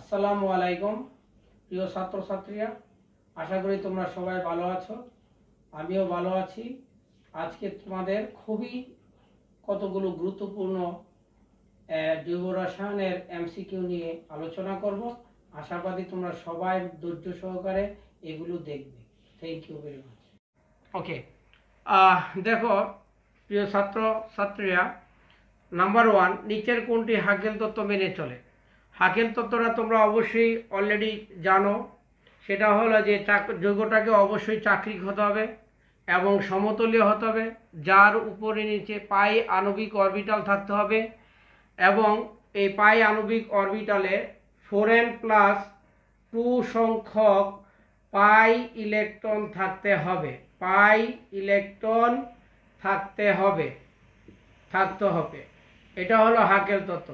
আসসালামু আলাইকুম প্রিয় ছাত্রছাত্রীরা, আশা করি তোমরা সবাই ভালো আছো। আমিও ভালো আছি। আজকে তোমাদের খুবই কতগুলো গুরুত্বপূর্ণ জৈব রসায়নের এমসিকিউ নিয়ে আলোচনা করব। আশাবাদী তোমরা সবাই ধৈর্য সহকারে এগুলো দেখবে। Thank you very much. Okay, দেখো প্রিয় ছাত্রছাত্রীরা, নাম্বার 1, নিচের কোনটি হাগেল তত্ত্ব মেনে চলে? হাগেল তত্ত্বটা তোমরা অবশ্যই অলরেডি জানো। সেটা হলো যে যৌগটাকে অবশ্যই চাক্রিক হতে হবে এবং সমতলীয় হতে হবে, যার উপরে নিচে পাই আণবিক অরবিটাল থাকতে হবে এবং এই পাই আণবিক অরবিটালে 4n+2 সংখ্যক পাই ইলেকট্রন থাকতে হবে। পাই ইলেকট্রন থাকতে হবে। এটা হলো হাগেল তত্ত্ব।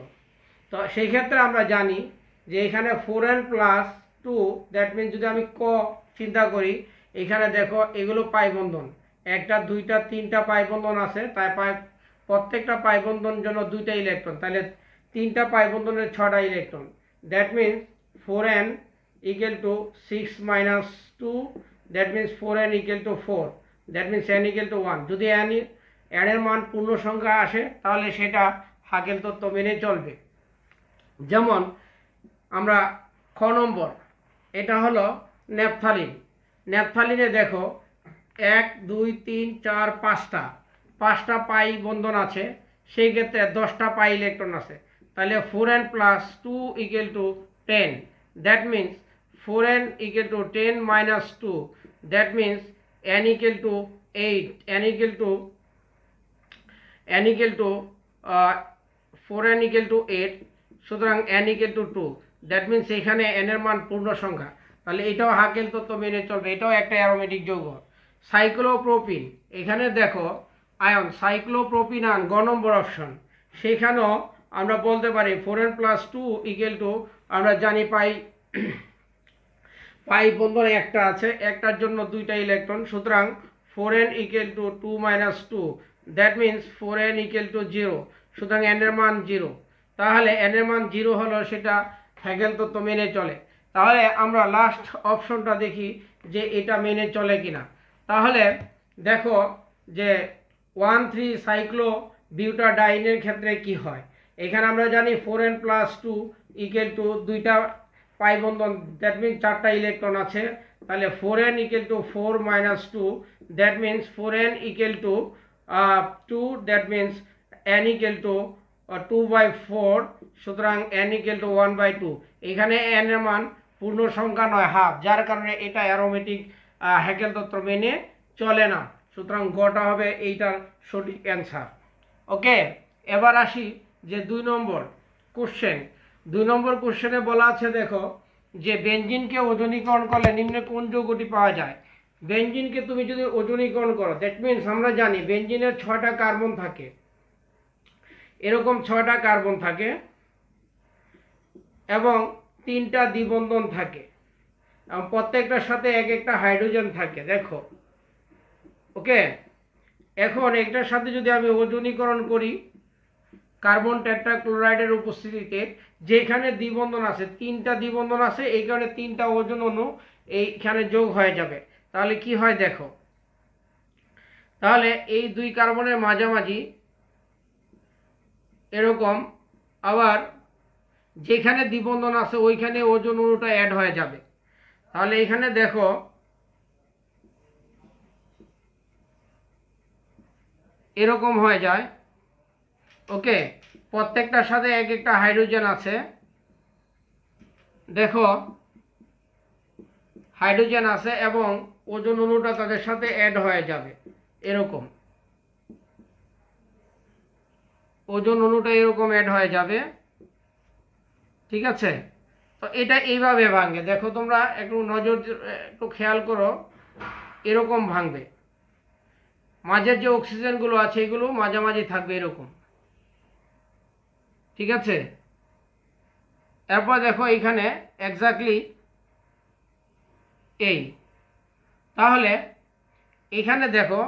তো সেই ক্ষেত্রে আমরা জানি যে এখানে 4n+2, দ্যাট মিনস যদি আমি চিন্তা করি, এখানে দেখো এগুলো পাই বন্ধন, 1টা 2টা 3টা পাই বন্ধন আছে, তাই প্রত্যেকটা পাই বন্ধন জন্য 2টা ইলেকট্রন, তাহলে 3টা পাই বন্ধনের 6টা ইলেকট্রন। That means 4n = 6 - 2, that means 4n = 4, that means n = 1। যদি n এর মান পূর্ণ সংখ্যা আসে তাহলে সেটা হাগেল তত্ত্ব মেনে চলবে। যেমন আমরা খ নম্বর, এটা হলো ন্যাপথালিন। ন্যাপথালিনে দেখো 1 2 3 4 5টা পাই বন্ধন আছে, সেই ক্ষেত্রে 10টা পাই ইলেকট্রন আছে, তাহলে 4n+2 = 10, that means 4n = 10 - 2, that means n = 8, n = 4n = 8, সুতরাং n = 2, দ্যাট মিনস এখানে n এর মান পূর্ণ সংখ্যা, তাহলে এটাও হাগেল তত্ত্ব মেনে চলবে। এটাও একটা অ্যারোমেটিক যৌগ। সাইক্লোপ্রোপিন, এখানে দেখো আয়ন সাইক্লোপ্রোপিন আয়ন, গ নম্বর অপশন। সেখানেও আমরা বলতে পারি 4n+2 = আমরা জানি পাই বন্ধন একটা আছে, একটার জন্য 2টা ইলেকট্রন, সুতরাং 4n = 2 - 2, দ্যাট মিনস 4n = 0, সুতরাং n এর মান 0। তাহলে n এর মান 0 হলো, সেটা হাগেল তত্ত্ব মেনে চলে। তাহলে আমরা লাস্ট অপশনটা দেখি যে এটা মেনে চলে কিনা। তাহলে দেখো যে 1,3 সাইক্লোবিউটাডাইনের ক্ষেত্রে কি হয়। এখানে আমরা জানি 4n+2 = 2টা পাই বন্ধন, দ্যাট মিনস 4টা ইলেকট্রন আছে, তাহলে 4n = 4 - 2, that means 4n = 2, that means n = 2/4, সুতরাং n = 1/2। এখানে n এর মান পূর্ণ সংখ্যা নয়, হাফ, যার কারণে এটা অ্যারোমেটিক হাগেল তত্ত্ব মেনে চলে না, সুতরাং গটা হবে এইটার সঠিক অ্যান্সার। ওকে, এবার আসি যে 2 নম্বর কোশ্চেন। 2 নম্বর কোশ্চেনে বলা আছে, দেখো যে বেনজিনকে ওজনীকরণ করলে নিম্নে কোন যৌগটি পাওয়া যায়। বেনজিনকে তুমি যদি ওজনীকরণ করো, দ্যাট মিনস আমরা জানি বেনজিনের 6টা কার্বন থাকে, এরকম 6টা কার্বন থাকে এবং 3টা দ্বিবন্ধন থাকে এবং প্রত্যেকটার সাথে এক একটা হাইড্রোজেন থাকে। দেখো, ওকে, এখন একটার সাথে যদি আমি ওজনীকরণ করি কার্বন টেট্রাক্লোরাইডের উপস্থিতিতে, যেখানে দ্বিবন্ধন আছে, 3টা দ্বিবন্ধন আছে, এই কারণে 3টা ওজন অণু এইখানে যোগ হয়ে যাবে। তাহলে কি হয় দেখো, তাহলে এই 2 কার্বনের মাঝামাঝি এরকম, আবার যেখানে দ্বিবন্ধন আছে ওইখানে ওজন অণুটা অ্যাড হয়ে যাবে। তাহলে এখানে দেখো এরকম হয়ে যায়। ওকে, প্রত্যেকটার সাথে এক একটা হাইড্রোজেন আছে, দেখো হাইড্রোজেন আছে এবং ওজন অণুটা তাদের সাথে অ্যাড হয়ে যাবে। এরকম ওজন অণুটা এরকম অ্যাড হয়ে যাবে, ঠিক আছে। তো এটা এইভাবে ভাঙবে, দেখো তোমরা একটু খেয়াল করো, এরকম ভাঙবে, মাঝের যে অক্সিজেনগুলো আছে এগুলো মাঝামাঝি থাকবে এরকম, ঠিক আছে। এরপর দেখো এখানে এক্স্যাক্টলি এই, তাহলে এখানে দেখো,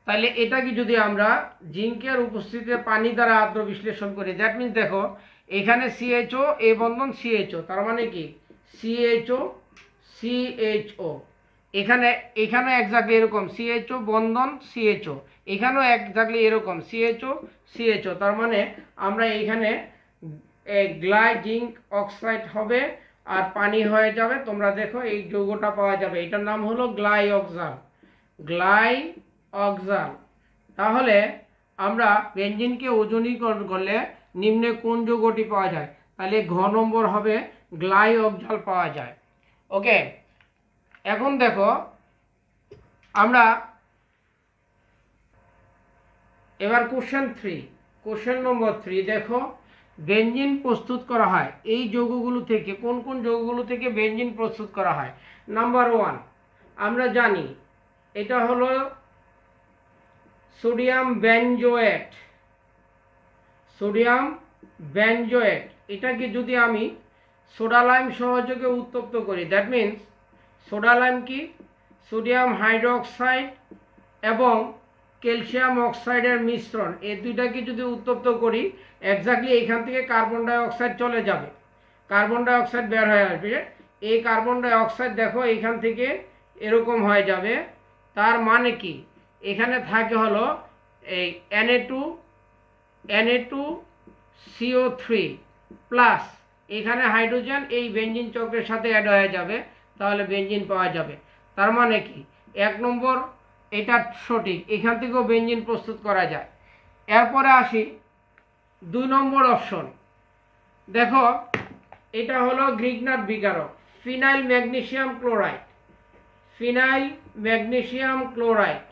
তাহলে এটা কি যদি আমরা জিঙ্কের উপস্থিতিতে পানি দ্বারা আদ্র বিশ্লেষণ করি, দ্যাট মিনস দেখো এখানে সিএইচও এ বন্ধন সিএইচও, তার মানে কি সিএইচও সিএইচও, এখানে এক্স্যাক্টলি এরকম সিএইচও বন্ধন সিএইচও, এখানেও এক্স্যাক্টলি এরকম সিএইচও সিএইচও, তার মানে আমরা এখানে গ্লাইজিঙ্ক অক্সাইড হবে আর পানি হয়ে যাবে। তোমরা দেখো এই যৌগটা পাওয়া যাবে, এটার নাম হলো গ্লাইঅক্সাল, গ্লাইঅক্সাল। তাহলে আমরা বেঞ্জিনকে ওজনীকরণ করলে নিম্নে কোন যৌগটি পাওয়া যায়? তাহলে ঘ নম্বর হবে গ্লাইঅক্সাল পাওয়া যায়। ওকে, এখন দেখো আমরা এবার কোশ্চেন নম্বর 3 দেখো, বেঞ্জিন প্রস্তুত করা হয় এই যৌগগুলো থেকে, কোন কোন যৌগগুলো থেকে বেঞ্জিন প্রস্তুত করা হয়? নাম্বার 1 আমরা জানি এটা হলো সোডিয়াম বেনজোয়েট, সোডিয়াম বেনজোয়েট। এটাকে যদি আমি সোডা লাইম সহযোগে উত্তপ্ত করি, দ্যাট মিন্স সোডা লাইম কি সোডিয়াম হাইড্রোক্সাইড এবং ক্যালসিয়াম অক্সাইডের মিশ্রণ, এই দুইটাকে যদি উত্তপ্ত করি এক্স্যাক্টলি এখান থেকে কার্বন ডাই অক্সাইড চলে যাবে, কার্বন ডাই অক্সাইড বের হয়ে আসবে। এই কার্বন ডাই অক্সাইড দেখো এখান থেকে এরকম হয়ে যাবে, তার মানে কি এখানে থাকে হলো এই Na2CO3 প্লাস এখানে হাইড্রোজেন এই বেঞ্জিন চক্রের সাথে অ্যাড হয়ে যাবে, তাহলে বেঞ্জিন পাওয়া যাবে। তার মানে কি 1 নম্বর এটা সঠিক, এখান থেকেও বেঞ্জিন প্রস্তুত করা যায়। এরপরে আসি 2 নম্বর অপশন, দেখো এটা হলো গ্রিগনার বিকারক, phenyl magnesium chloride, phenyl magnesium chloride,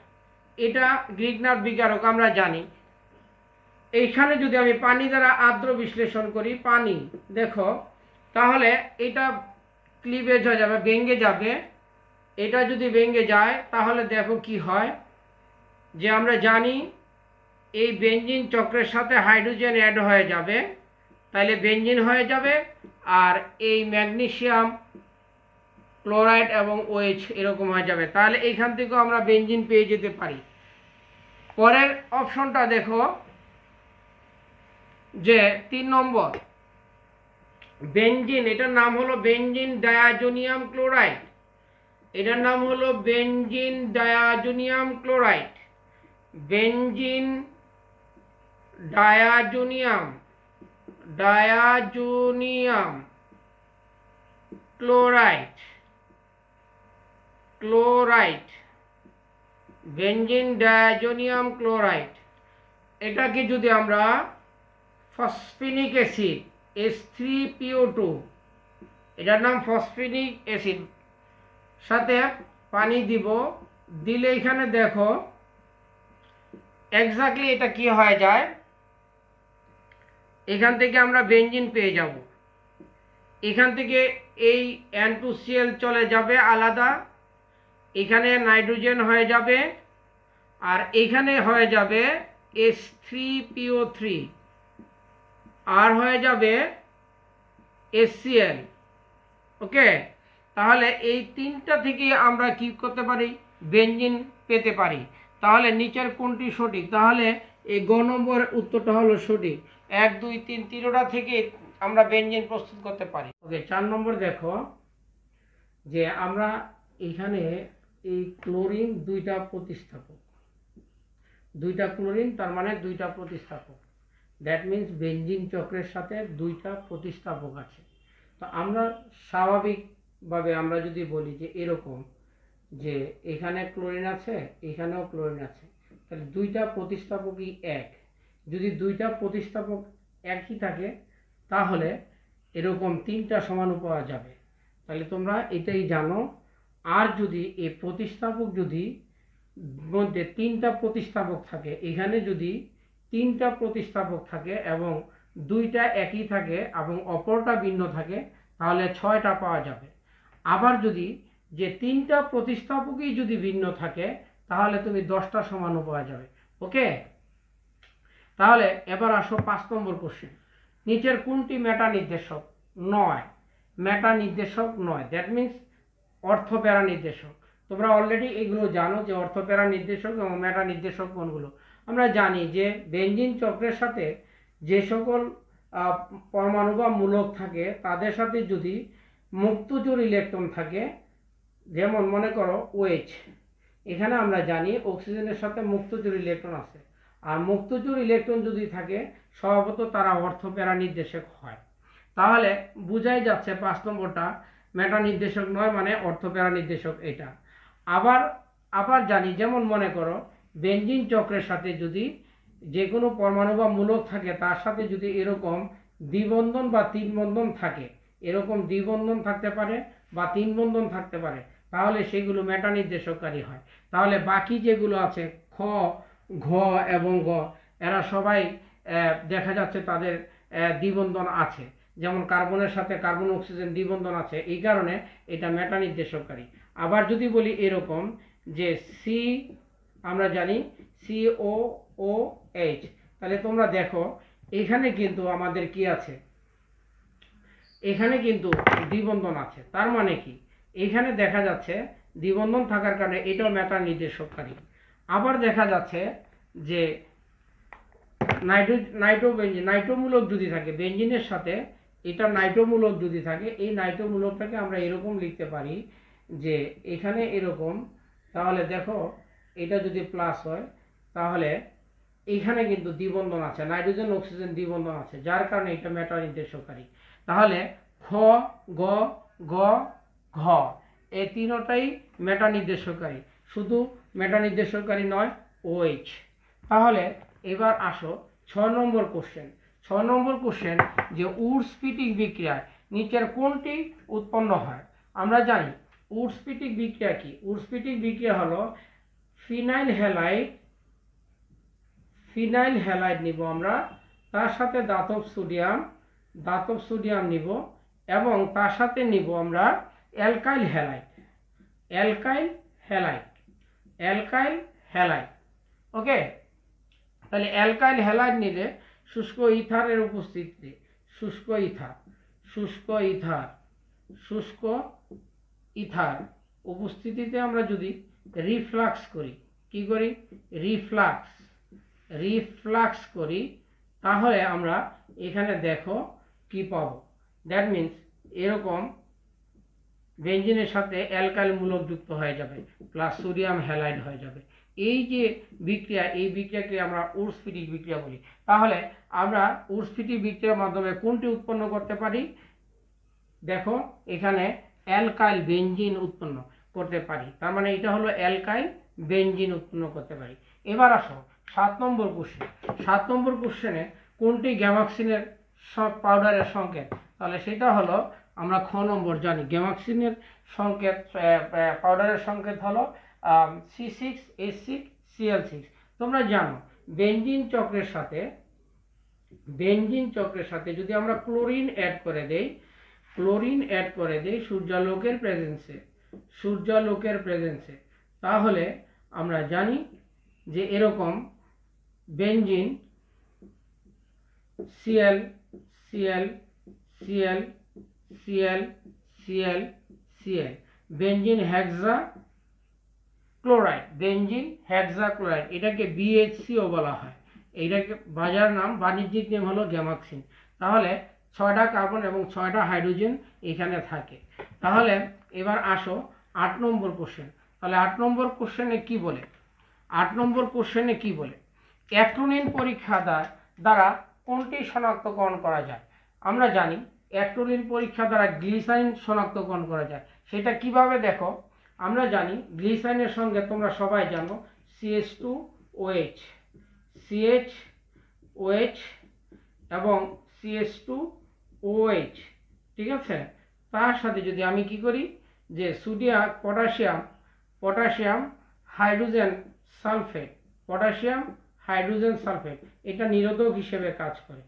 এটা গ্রিগনার বিকারক আমরা জানি। এইখানে যদি আমি পানি দ্বারা আর্দ্র বিশ্লেষণ করি, পানি দেখো তাহলে এটা ক্লিভেজ হয়ে যাবে, ভেঙে যাবে। এটা যদি ভেঙে যায় তাহলে দেখো কি হয়, যে আমরা জানি এই বেঞ্জিন চক্রের সাথে হাইড্রোজেন অ্যাড হয়ে যাবে, তাহলে বেঞ্জিন হয়ে যাবে, আর এই ম্যাগনেসিয়াম ক্লোরাইড এবং OH এরকম হয়ে যাবে, তাহলে এইখান থেকেও আমরা বেঞ্জিন পেয়ে যেতে পারি। পরের অপশনটা দেখো যে 3 নম্বর বেঞ্জিন, এটার নাম হলো বেঞ্জিন ডায়াজোনিয়াম ক্লোরাইড, এটার নাম হলো benzene diazonium chloride, benzene diazonium chloride, benzene diazonium chloride. এটাকে যদি আমরা ফসফেনিক অ্যাসিড H3PO2, এটার নাম ফসফেনিক অ্যাসিড, সাথে পানি দিব, দিলে এখানে দেখো এক্স্যাক্টলি এটা কি হয়ে যায়, এখান থেকে আমরা বেঞ্জিন পেয়ে যাব। এখান থেকে এই N2Cl চলে যাবে আলাদা, এখানে নাইট্রোজেন হয়ে যাবে, আর এখানে হয়ে যাবে H3PO3, আর হয়ে যাবে HCl। ওকে, তাহলে এই তিনটা থেকে আমরা কি করতে পারি? বেঞ্জিন পেতে পারি। তাহলে নিচের কোনটি সঠিক? তাহলে এই গ নম্বর উত্তরটা হলো সঠিক, 1 2 3 তিনটা থেকে আমরা বেঞ্জিন প্রস্তুত করতে পারি। ওকে, 4 নম্বর দেখো যে আমরা এখানে এই ক্লোরিন দুইটা প্রতিস্থাপক, দুইটা ক্লোরিন তার মানে দুইটা প্রতিস্থাপক, দ্যাট মিন্স বেঞ্জিন চক্রের সাথে দুইটা প্রতিস্থাপক আছে। তো আমরা স্বাভাবিকভাবে আমরা যদি বলি যে এরকম যে এখানে ক্লোরিন আছে এখানেও ক্লোরিন আছে, তাহলে দুইটা প্রতিস্থাপকই এক। যদি দুইটা প্রতিস্থাপক একই থাকে তাহলে এরকম তিনটা সমাণু পাওয়া যাবে। তাহলে তোমরা এটাই জানো। আর যদি এই প্রতিস্থাপক যদি মধ্যে তিনটা প্রতিস্থাপক থাকে, এখানে যদি তিনটা প্রতিস্থাপক থাকে এবং দুইটা একই থাকে এবং অপরটা ভিন্ন থাকে, তাহলে 6টা পাওয়া যাবে। আবার যদি যে তিনটা প্রতিস্থাপকই যদি ভিন্ন থাকে তাহলে তুমি 10টা সমাণু পাওয়া যাবে। ওকে, তাহলে এবার আসো 5 নম্বর কোশ্চেন, নিচের কোনটি মেটা নির্দেশক নয়? মেটা নির্দেশক নয়, দ্যাট মিন্স অর্থপ্যারা নির্দেশক। তোমরা অলরেডি এগুলো জানো যে অর্থপ্যারা নির্দেশক এবং মেটা নির্দেশক কোনগুলো। আমরা জানি যে বেঞ্জিন চক্রের সাথে যে সকল পরমাণু বা মূলক থাকে তাদের সাথে যদি মুক্তজোড় ইলেকট্রন থাকে, যেমন মনে করো OH, এখানে আমরা জানি অক্সিজেনের সাথে মুক্তজোড় ইলেকট্রন আছে, আর মুক্তজোড় ইলেকট্রন যদি থাকে স্বভাবত তারা অর্থপ্যারা নির্দেশক হয়। তাহলে বোঝাই যাচ্ছে 5 নম্বরটা মেটা নির্দেশক নয়, মানে অর্থপ্যারা নির্দেশক এটা। আবার জানি, যেমন মনে করো বেনজিন চক্রের সাথে যদি যে কোনো পরমাণু বা মূলক থাকে তার সাথে যদি এরকম দ্বিবন্ধন বা তিন বন্ধন থাকে, এরকম দ্বিবন্ধন থাকতে পারে বা তিন বন্ধন থাকতে পারে, তাহলে সেগুলো মেটা নির্দেশককারী হয়। তাহলে বাকি যেগুলো আছে খ, ঘ এবং গ, এরা সবাই দেখা যাচ্ছে তাদের দ্বিবন্ধন আছে, যেমন কার্বনের সাথে কার্বন অক্সিজেন দ্বিবন্ধন আছে, এই কারণে এটা মেটা নির্দেশককারী। আবার যদি বলি এরকম যে সি, আমরা জানি COOH, তাহলে তোমরা দেখো এখানে কিন্তু আমাদের কি আছে, এখানে কিন্তু দ্বিবন্ধন আছে। তার মানে কি, এখানে দেখা যাচ্ছে দ্বিবন্ধন থাকার কারণে এটাও মেটা নির্দেশককারী। আবার দেখা যাচ্ছে যে নাইট্রোমূলক যদি থাকে বেনজিনের সাথে, এটা নাইট্রোমূলক যদি থাকে, এই নাইট্রোমূলকটাকে আমরা এরকম লিখতে পারি যে এখানে এরকম, তাহলে দেখো এটা যদি প্লাস হয় তাহলে এখানে কিন্তু দ্বিবন্ধন আছে, নাইট্রোজেন অক্সিজেন দ্বিবন্ধন আছে, যার কারণে এটা মেটা নির্দেশককারী। তাহলে খ, গ, ঘ, ঘ এই তিনটাই মেটা নির্দেশককারী, শুধু মেটা নির্দেশককারী নয় OH। তাহলে এবার আসো 6 নম্বর কোশ্চেন। 6 নম্বর কোশ্চেন যে উডস-পিটিক বিক্রিয়ায় নিচের কোনটি উৎপন্ন হয়? আমরা জানি উডস-পিটিক বিক্রিয়া কি। উডস-পিটিক বিক্রিয়া হলো ফিনাইল হ্যালাইড নিব আমরা, তার সাথে ধাতব সোডিয়াম নিব, এবং তার সাথে নিব আমরা অ্যালকাইল হ্যালাইড। ওকে, তাহলে অ্যালকাইল হ্যালাইড নিলে শুষ্ক ইথারের উপস্থিতিতে, শুষ্ক ইথার উপস্থিতিতে আমরা যদি রিফ্লাক্স করি, কি করি, রিফ্লাক্স করি, তাহলে আমরা এখানে দেখো কি পাবো, দ্যাট মিন্স এরকম বেনজিনের সাথে অ্যালকাইল মূলক যুক্ত হয়ে যাবে, প্লাস সোডিয়াম হ্যালাইড হয়ে যাবে। এই যে বিক্রিয়া, এই বিক্রিয়াকে আমরা উডস-পিটিক বিক্রিয়া বলি। তাহলে আমরা উডস-পিটিক বিক্রিয়ার মাধ্যমে কোনটি উৎপন্ন করতে পারি? দেখো এখানে অ্যালকাইল বেনজিন উৎপন্ন করতে পারি, তার মানে এটা হলো অ্যালকাইল বেনজিন উৎপন্ন করতে পারি। এবার আসো 7 নম্বর কোশ্চেন। 7 নম্বর কোশ্চেনে কোনটি গ্যামাক্সিনের পাউডারের সংকেত? তাহলে সেটা হলো, আমরা খ নম্বর জানি গ্যামাক্সিনের সংকেত, পাউডারের সংকেত হলো C6H6Cl6। তোমরা জানো বেনজিন চক্রের সাথে যদি আমরা ক্লোরিন অ্যাড করে দেই সূর্যালোকের প্রেজেন্সে, তাহলে আমরা জানি যে এরকম বেনজিন Cl, বেনজিন হেক্সাক্লোরাইড, এটাকে BHCO বলা হয়। এইটাকে বাজার নাম, বাণিজ্যিক নাম হলো গ্যামাক্সিন। তাহলে 6টা কার্বন এবং 6টা হাইড্রোজেন এখানে থাকে। তাহলে এবার আসো 8 নম্বর কোশ্চেন। তাহলে 8 নম্বর কোশ্চেনে কি বলে? 8 নম্বর কোশ্চেনে কি বলে? অ্যাক্টোনিন পরীক্ষা দ্বারা কোনটি শনাক্তকরণ করা যায়? আমরা জানি অ্যাক্টোনিন পরীক্ষা দ্বারা গ্লিসারিন শনাক্তকরণ করা যায়। সেটা কিভাবে দেখো, আমরা জানি গ্লিসারিনের সঙ্গে তোমরা সবাই জানো CH2OH এবং CH2OH, ঠিক আছে। তার সাথে যদি আমি কি করি, যে পটাশিয়াম হাইড্রোজেন সালফেট, এটা নিরোধক হিসেবে কাজ করে,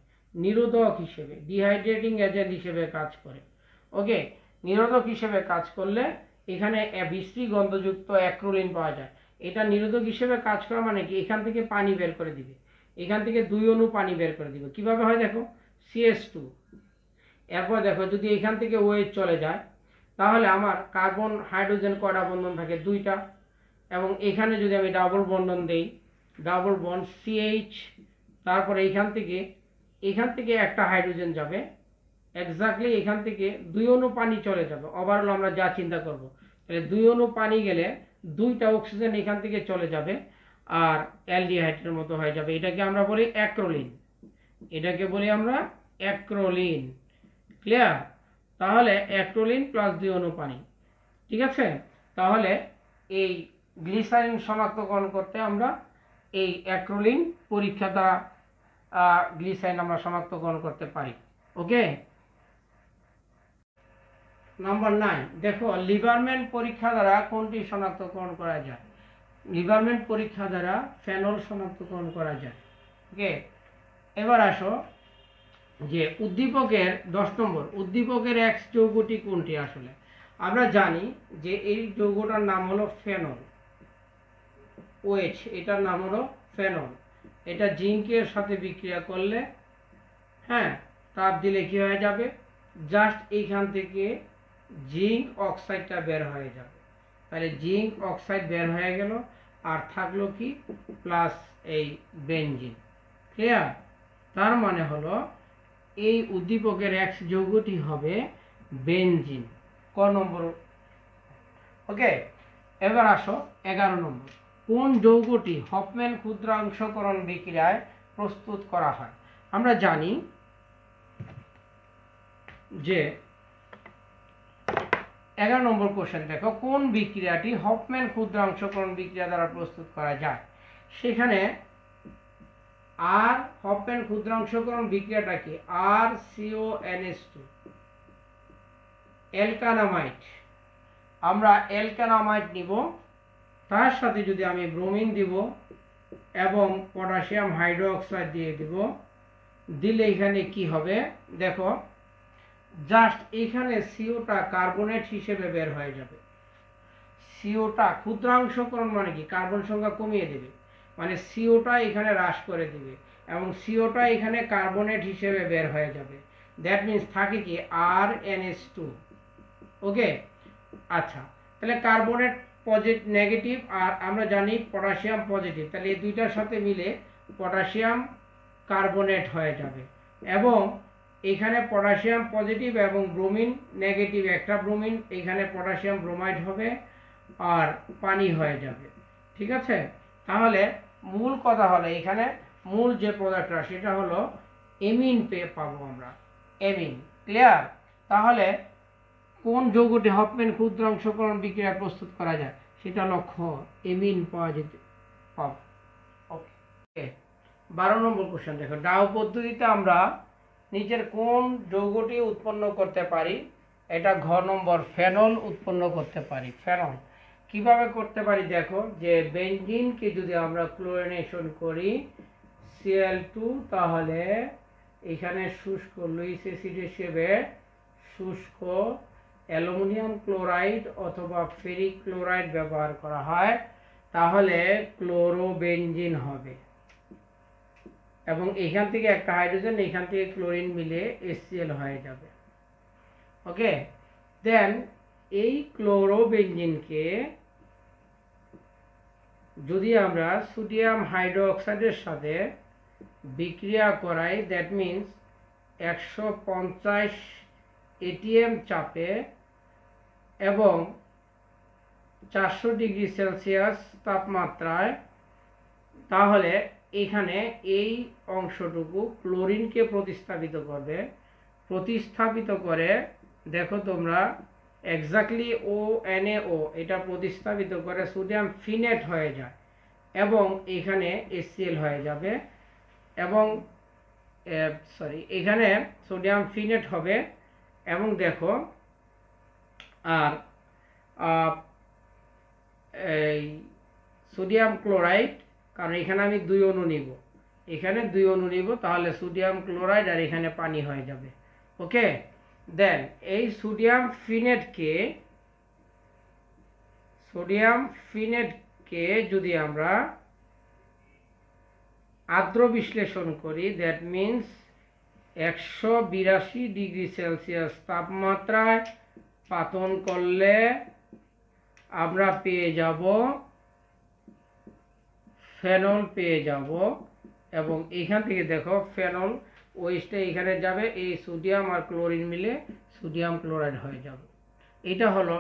ডিহাইড্রেটিং এজেন্ট হিসেবে কাজ করে। ওকে, নিরোধক হিসেবে কাজ করলে এখানে বিশ্রী গন্ধযুক্ত অ্যাক্রোলিন পাওয়া যায়। এটা নিরোধক হিসেবে কাজ করা মানে কি, এখান থেকে পানি বের করে দিবে, এখান থেকে 2 অণু পানি বের করে দিবে। কিভাবে হয় দেখো, CH2, এরপর দেখো যদি এখান থেকে OH চলে যায়, তাহলে আমার কার্বন হাইড্রোজেন কয়টা বন্ধন থাকে, 2টা, এবং এখানে যদি আমি ডাবল বন্ধন দেই, ডাবল বন্ড CH, তারপরে এইখান থেকে এখান থেকে একটা হাইড্রোজেন যাবে, এক্স্যাক্টলি এখান থেকে 2 অণু পানি চলে যাবে। ওভারঅল আমরা যা চিন্তা করব, তাহলে 2 অণু পানি গেলে 2টা অক্সিজেন এখান থেকে চলে যাবে আর অ্যালডিহাইডের মতো হয়ে যাবে। এটাকে আমরা বলি অ্যাক্রোলিন, এটাকে বলি আমরা অ্যাক্রোলিন। ক্লিয়ার? তাহলে অ্যাক্রোলিন প্লাস 2 অণু পানি, ঠিক আছে। তাহলে এই গ্লিসারিন শনাক্তকরণ করতে আমরা এই অ্যাক্রোলিন পরীক্ষা দ্বারা গ্লিসারিন আমরা শনাক্তকরণ করতে পারি। ওকে, নাম্বার 9 দেখো, লিভারম্যান পরীক্ষা দ্বারা কোনটি শনাক্তকরণ করা যায়? লিভারম্যান পরীক্ষা দ্বারা ফেনল শনাক্তকরণ করা যায়। ওকে, এবার আসো যে উদ্দীপকের 10 নম্বর, উদ্দীপকের X যৌগটি কোনটি? আসলে আমরা জানি যে এই যৌগটার নাম হলো ফেনল। OH, এটার নাম হলো ফেনল। এটা জিঙ্কের সাথে বিক্রিয়া করলে, হ্যাঁ, তাপ দিলে কি হয়ে যাবে? জাস্ট এইখান থেকে জিঙ্ক অক্সাইডটা বের হয়ে যাবে। তাহলে জিঙ্ক অক্সাইড বের হয়ে গেল, আর থাকলো কি? প্লাস এই বেনজিন। ক্লিয়ার? তার মানে হলো এই উদ্দীপকের X যৌগটি হবে বেনজিন। ক নম্বর? ওকে, এবার আসো 11 নম্বর, কোন যৌগটি হফম্যান ক্ষুদ্রাংশকরণ বিক্রিয়ায় প্রস্তুত করা হয়? আমরা জানি যে 11 নম্বর কোশ্চেন দেখো, কোন বিক্রিয়াটি হফম্যান ক্ষুদ্রাংশকরণ বিক্রিয়া দ্বারা প্রস্তুত করা যায়? সেখানে আর হফম্যান ক্ষুদ্রাংশকরণ বিক্রিয়াটা কি? RCONH2 অ্যালকানামাইড। আমরা অ্যালকানামাইড নিব, তার সাথে যদি আমি ব্রোমিন দিব এবং পটাশিয়াম হাইড্রোক্সাইড দিয়ে দিব, দিলে এখানে কি হবে দেখো, জাস্ট এখানে সিওটা কার্বনেট হিসেবে বের হয়ে যাবে। সিওটা ক্ষুদ্রাংশকরণ মানে কি? কার্বন সংখ্যা কমিয়ে দেবে, মানে সিওটা এখানে হ্রাস করে দিবে এবং সিওটা এখানে কার্বনেট হিসেবে বের হয়ে যাবে। দ্যাট মিন্স থাকে কি? RNH2। ওকে, আচ্ছা, তাহলে কার্বনেট পজিটিভ নেগেটিভ, আর আমরা জানি পটাশিয়াম পজিটিভ, তাহলে এই দুইটার সাথে মিলে পটাশিয়াম কার্বনেট হয়ে যাবে এবং এখানে পটাশিয়াম পজিটিভ এবং ব্রোমিন নেগেটিভ, একটা ব্রোমিন, এখানে পটাশিয়াম ব্রোমাইড হবে আর পানি হয়ে যাবে। ঠিক আছে, তাহলে মূল কথা হলো এখানে মূল যে প্রোডাক্টটা সেটা হলো এমিন পাবো আমরা, এমিন। ক্লিয়ার? তাহলে কোন যৌগটি হফম্যান ক্ষুদ্রাংশকরণ বিক্রিয়া প্রস্তুত করা যায়? সেটা লক্ষ্য এমিন পাওয়া যেতে পাবো। ওকে, 12 নম্বর কোশ্চেন দেখো, ডাউ পদ্ধতিতে আমরা নিচের কোন যৌগটি উৎপন্ন করতে পারি? এটা ঘ নম্বর, ফেনল উৎপন্ন করতে পারি। ফেনল কিভাবে করতে পারি দেখো, যে বেনজিনকে যদি আমরা ক্লোরিনেশন করি Cl2, তাহলে এখানে শুষ্ক লুইস অ্যাসিড হিসেবে শুষ্ক অ্যালুমিনিয়াম ক্লোরাইড অথবা ফেরিক ক্লোরাইড ব্যবহার করা হয়, তাহলে ক্লোরোবেনজিন হবে এবং এখান থেকে একটা হাইড্রোজেন, এখান থেকে ক্লোরিন মিলে HCl হয়ে যাবে। ওকে, দেন এই ক্লোরোবেনজিনকে যদি আমরা সোডিয়াম হাইড্রোক্সাইডের সাথে বিক্রিয়া করাই, দ্যাট মিন্স 150 ATM চাপে এবং 400 ডিগ্রি সেলসিয়াস তাপমাত্রায়, তাহলে এখানে এই অংশটুকু ক্লোরিনকে প্রতিস্থাপিত করবে। প্রতিস্থাপিত করে দেখো তোমরা এক্স্যাক্টলি ONaO, এটা প্রতিস্থাপিত করে সোডিয়াম ফিনেট হয়ে যায় এবং এখানে HCl হয়ে যাবে এবং এখানে সোডিয়াম ফিনেট হবে এবং দেখো আর এই সোডিয়াম ক্লোরাইড, কারণ এখানে আমি 2 অণু নিব, এখানে 2 অণু নিব, তাহলে সোডিয়াম ক্লোরাইড আর এখানে পানি হয়ে যাবে। ওকে, দেন এই সোডিয়াম ফিনেটকে যদি আমরা আর্দ্র বিশ্লেষণ করি, দ্যাট মিন্স 182 ডিগ্রি সেলসিয়াস তাপমাত্রায় পাতন করলে আমরা পেয়ে যাব ফেনল পেয়ে যাব এবং এখান থেকে দেখো ফেনল ওইটা এখানে যাবে, এই সোডিয়াম আর ক্লোরিন মিলে সোডিয়াম ক্লোরাইড হয়ে যাবে। এটা হলো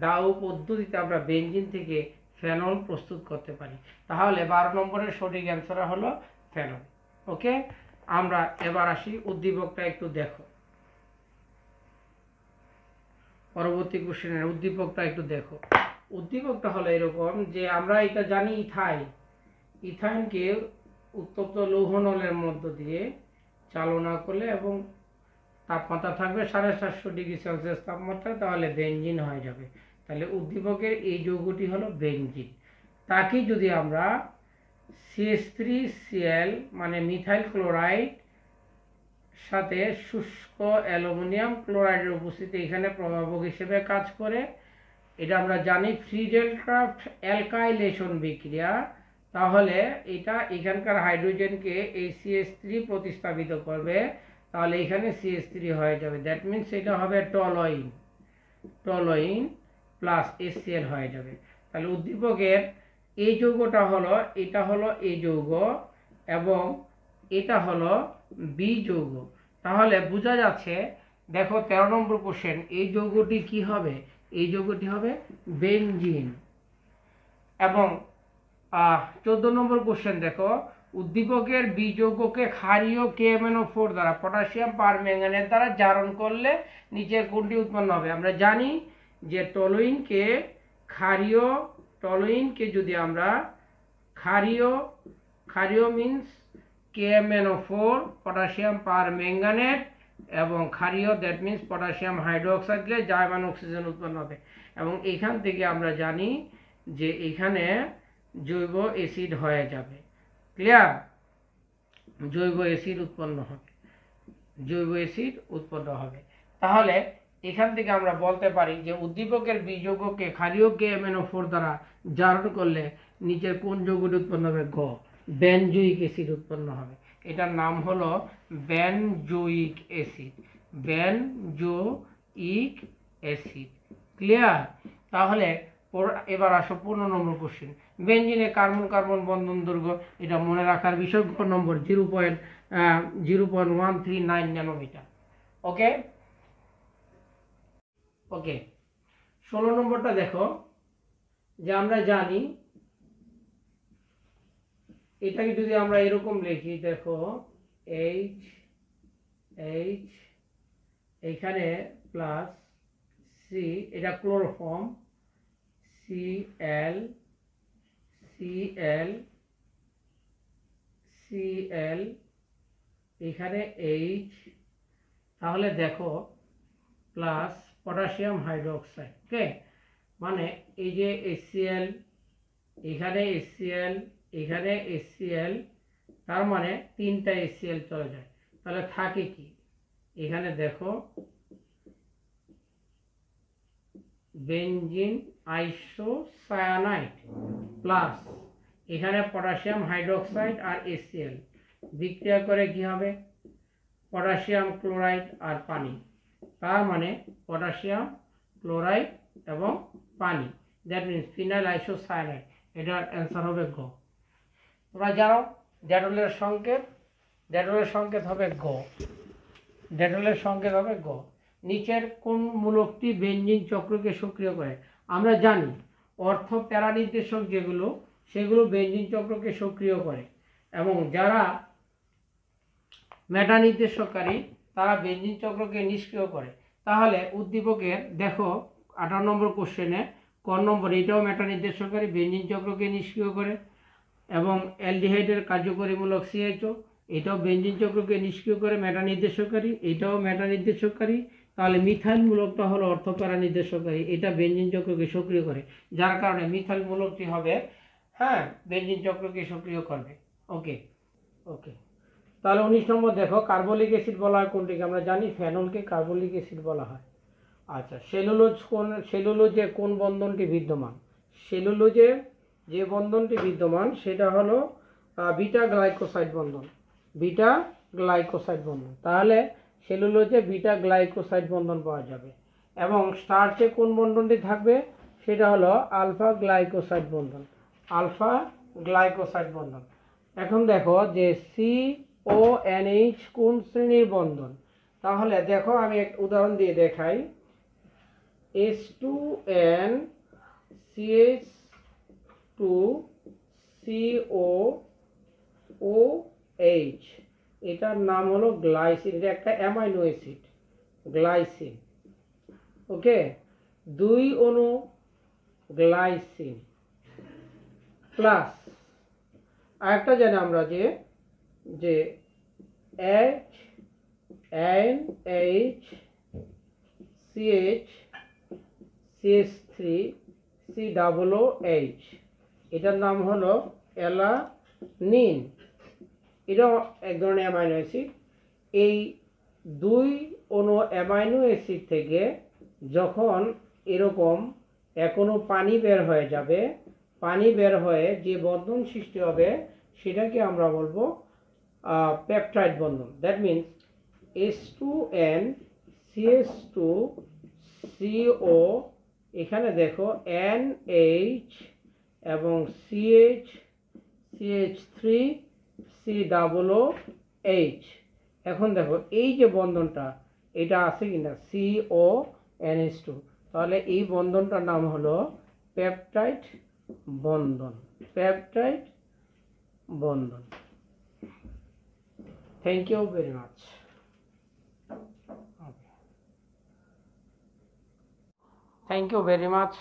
ডাউ পদ্ধতিতে আমরা বেনজিন থেকে ফেনল প্রস্তুত করতে পারি। তাহলে 12 নম্বরের সঠিক অ্যান্সার হলো ফেনল। ওকে, আমরা এবার আসি উদ্দীপকটা একটু দেখো। পরবর্তী কোশ্চেনের উদ্দীপকটা একটু দেখো। উদ্দীপকটা হলো এরকম যে আমরা এটা জানি ইথাইনকে উত্তপ্ত লৌহ নলের মধ্য দিয়ে চালনা করলে এবং তাপমাত্রা থাকবে 750 ডিগ্রি সেলসিয়াস তাপমাত্রা, তাহলে বেনজিন হয়ে যাবে। তাহলে উদ্দীপকের এই যৌগটি হলো বেনজিন। তাকে যদি আমরা CH3Cl মানে মিথাইল ক্লোরাইড সাথে শুষ্ক অ্যালুমিনিয়াম ক্লোরাইডের উপস্থিতি এখানে প্রভাবক হিসেবে কাজ করে, এটা আমরা জানি ফ্রিডেলক্রাফট অ্যালকাইলেশন বিক্রিয়া। তাহলে এটা এখানকার হাইড্রোজেনকে এই CH3 প্রতিস্থাপিত করবে, তাহলে এখানে CH3 হয়ে যাবে। দ্যাট মিনস এটা হবে টলুইন প্লাস HCl হয়ে যাবে। তাহলে উদ্দীপকের এই যৌগটা হলো, এটা হলো এই যৌগ এবং এটা হলো বি যৌগ। তাহলে বোঝা যাচ্ছে, দেখো 13 নম্বর কোশ্চেন, এই যৌগটি কি হবে? এই যৌগটি হবে বেনজিন। এবং 14 নম্বর কোশ্চেন দেখো, উদ্দীপকের বি যৌগকে ক্ষারীয় KMnO4 দ্বারা পটাশিয়াম পারম্যাঙ্গানেট দ্বারা জারণ করলে নিচের কোনটি উৎপন্ন হবে? আমরা জানি যে টলুইনকে যদি আমরা ক্ষারীয় মিন্স KMnO4 পটাশিয়াম পারম্যাঙ্গানেট এবং ক্ষারীয় দ্যাট মিন্স পটাশিয়াম হাইড্রোক্সাইড দিলে জার্মান অক্সিজেন উৎপন্ন হবে। এবং এখান থেকে আমরা জানি যে এখানে জৈব অ্যাসিড হয়ে যাবে। ক্লিয়ার? জৈব অ্যাসিড উৎপন্ন হবে। তাহলে এখান থেকে আমরা বলতে পারি যে উদ্দীপকের বি যৌগকে ক্ষারীয় KMnO4 দ্বারা জারণ করলে নিচের কোন যৌগটি উৎপন্ন হবে? গ, বেনজোইক অ্যাসিড উৎপন্ন হবে। এটার নাম হলো বেনজোইক অ্যাসিড। ক্লিয়ার? তাহলে এবার আসো 15 নম্বর কোশ্চেন। বেনজিনে কার্বন কার্বন বন্ধন দৈর্ঘ্য, এটা মনে রাখার বিষয়। গ নম্বর 0.139 ন্যানোমিটার। ওকে, 16 নম্বরটা দেখো, যে আমরা জানি এটাকে যদি আমরা এরকম লিখি, দেখো H এখানে প্লাস C, এটা ক্লোরোফর্ম, Cl এখানে H, তাহলে দেখো প্লাস পটাশিয়াম হাইড্রোক্সাইড। ওকে, মানে এই যে HCl, এখানে HCl, তার মানে 3টা HCl চলে যায়। তাহলে থাকে কি? এখানে দেখো বেনজিন আইসোসায়ানাইড প্লাস এখানে পটাশিয়াম হাইড্রোক্সাইড আর HCl বিক্রিয়া করে কি হবে? পটাশিয়াম ক্লোরাইড আর পানি। তার মানে পটাশিয়াম ক্লোরাইড এবং পানি, দ্যাট মিনস ফিনাইল আইসোসায়ানাইড। এটার অ্যান্সার হবে গ। তোমরা জানো ডেটলের সংকেত হবে গ। নিচের কোন মূলকটি বেনজিন চক্রকে সক্রিয় করে? আমরা জানি অর্থ প্যারা নির্দেশক যেগুলো, সেগুলো বেনজিন চক্রকে সক্রিয় করে, এবং যারা মেটা নির্দেশকারী তারা বেনজিন চক্রকে নিষ্ক্রিয় করে। তাহলে উদ্দীপকের দেখো 18 নম্বর কোশ্চেনে ক নম্বর, এটাও মেটা নির্দেশকারী, বেনজিন চক্রকে নিষ্ক্রিয় করে। এবং অ্যালডিহাইডের কার্যকরীমূলক CHO, এটাও বেনজিন চক্রকে নিষ্ক্রিয় করে, মেটা নির্দেশকারী, এটাও মেটা নির্দেশকারী। তাহলে মিথাইল মূলকটা হলো অর্থপ্যারা নির্দেশকারী, এটা বেনজিন চক্রকে সক্রিয় করে, যার কারণে মিথাইল মূলকটি হবে বেনজিন চক্রকে সক্রিয় করবে। ওকে, তাহলে 19 নম্বর দেখো, কার্বলিক অ্যাসিড বলা হয় কোনটিকে? আমরা জানি ফেনলকে কার্বলিক অ্যাসিড বলা হয়। আচ্ছা, সেলুলোজে কোন বন্ধনটি বিদ্যমান? সেলুলোজে যে বন্ধনটি বিদ্যমান সেটা হলো বিটা গ্লাইকোসাইড বন্ধন। তাহলে সেলুলোজে বিটা গ্লাইকোসাইড বন্ধন পাওয়া যাবে। এবং স্টার্চে কোন বন্ধনটি থাকবে? সেটা হলো আলফা গ্লাইকোসাইড বন্ধন। এখন দেখো যে ONH কোন শ্রেণীর বন্ধন? তাহলে দেখো আমি এক উদাহরণ দিয়ে দেখাই। H2N CH2 COOH, এটার নাম হলো গ্লাইসিন। এটা একটা অ্যামাইনো অ্যাসিড, গ্লাইসিন। ওকে, 2 অণু গ্লাইসিন প্লাস আরেকটা জানি আমরা যে যে NH CH CH3 COOH, এটার নাম হলো অ্যালানিন। এটাও এক ধরনের অ্যামাইনো অ্যাসিড। এই 2 অণু অ্যামাইনো অ্যাসিড থেকে যখন এরকম এখনো পানি বের হয়ে যাবে, পানি বের হয়ে যে বন্ধন সৃষ্টি হবে সেটাকে আমরা বলবো peptide Bandhan. That means H2N CH2 CO, এখানে দেখো NH এবং CH CH3 COOH। এখন দেখো এই যে বন্ধনটা এটা আছে কিনা CONH2, তাহলে এই বন্ধনটার নাম হলো পেপটাইড বন্ধন, পেপটাইড বন্ধন। Thank you very much. Thank you very much.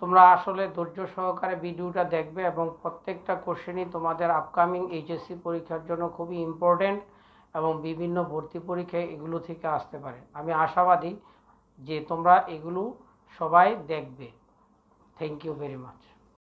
তোমরা আসলে ধৈর্য সহকারে ভিডিওটা দেখবে এবং প্রত্যেকটা কোশ্চেনই তোমাদের আপকামিং এইচএসসি পরীক্ষার জন্য খুবই ইম্পর্টেন্ট এবং বিভিন্ন ভর্তি পরীক্ষায় এগুলো থেকে আসতে পারে। আমি আশাবাদী যে তোমরা এগুলো সবাই দেখবে। Thank you very much.